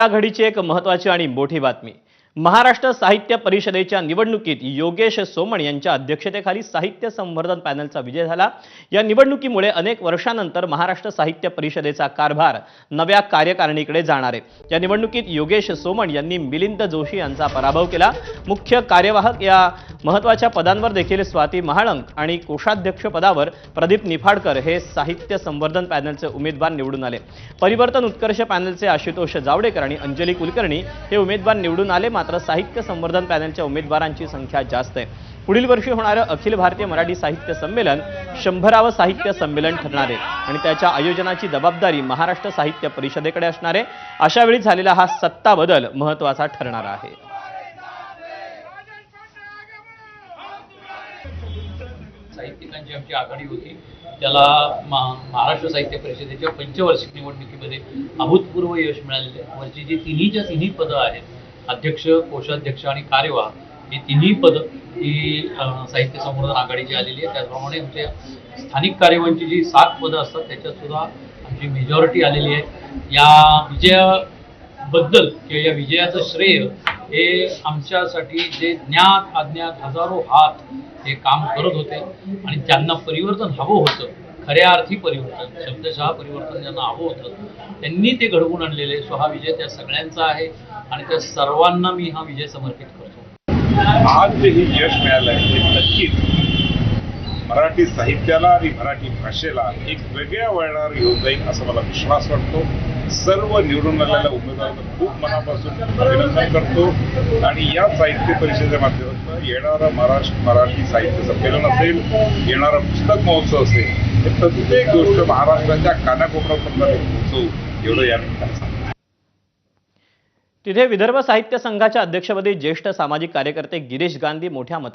या घडीची एक महत्त्वाची आणि मोठी बातमी। महाराष्ट्र साहित्य परिषदेच्या निवडणुकीत योगेश सोमण यांच्या अध्यक्षतेखाली साहित्य संवर्धन पॅनलचा विजय झाला। या निवडणुकीमुळे अनेक वर्षांनंतर महाराष्ट्र साहित्य परिषदेचा कारभार नव्या कार्यकारिणीकडे जाणार आहे। या निवडणुकीत योगेश सोमण यांनी मिलिंद जोशी यांचा पराभव केला। मुख्य कार्यवाहक या महत्त्वाच्या पदांवर देखील स्वाती महाळंक आणि कोषाध्यक्ष पदावर प्रदीप निफाडकर हे साहित्य संवर्धन पॅनलचे उमेदवार निवडून आले। परिवर्तन उत्कर्ष पॅनलचे आशुतोष जावडेकर आणि अंजली कुलकर्णी हे उमेदवार निवडून आले। मात्र साहित्य संवर्धन पॅनलच्या उमेदवारांची संख्या जास्त आहे। पुढील वर्षी होणारे अखिल भारतीय मराठी साहित्य संमेलन 100वे साहित्य संमेलन ठरणार आहे आणि त्याच्या आयोजनाची जबाबदारी महाराष्ट्र साहित्य परिषदेकडे असणार आहे। अशा वेळी झालेला हा सत्ता बदल महत्त्वाचा ठरणार आहे। साहित्यिकांची आमची आघाडी होती, त्याला महाराष्ट्र साहित्य परिषदेच्या पंचवार्षिक निवडणुकीमध्ये अभूतपूर्व यश मिळालेले आहे। वरची जी तिन्ही पदं आहेत, अध्यक्ष, कोषाध्यक्ष आणि कार्यवाह, ही तिन्ही पदं ही साहित्य संवर्धन आघाडीची आलेली आहे। त्याचप्रमाणे आमच्या स्थानिक कार्यवाहांची जी 7 पदं असतात त्याच्यात सुद्धा आमची मेजॉरिटी आलेली आहे। या विजयाबद्दल किंवा या विजयाचं श्रेय हे आमच्यासाठी जे ज्ञात अज्ञात हजारो हात हे काम करत होते आणि त्यांना परिवर्तन हवं होतं, खऱ्या अर्थी परिवर्तन, शब्दशः परिवर्तन ज्यांना हवं होतं त्यांनी ते घडवून आणलेले। सो हा विजय त्या सगळ्यांचा आहे आणि त्या सर्वांना मी हा विजय समर्पित करतो। आज जे हे यश मिळालं आहे ते नक्कीच मराठी साहित्याला आणि मराठी भाषेला एक वेगळ्या वळणावर घेऊन जाईल असं मला विश्वास वाटतो। सर्व निवडून आलेल्या उमेदवारांचं खूप मनापासून अभिनंदन करतो आणि या साहित्य परिषदेच्या माध्यमातून येणारं महाराष्ट्र मराठी साहित्य संमेलन असेल, येणारा पुस्तक महोत्सव असेल, हे प्रत्येक गोष्ट महाराष्ट्राच्या कानाकोपऱ्यात पोहोचवू एवढं या निमित्तानं सांगतो। तिथे विदर्भ साहित्य संघाच्या अध्यक्षपदी ज्येष्ठ सामाजिक कार्यकर्ते गिरीश गांधी मोठ्या मतांनी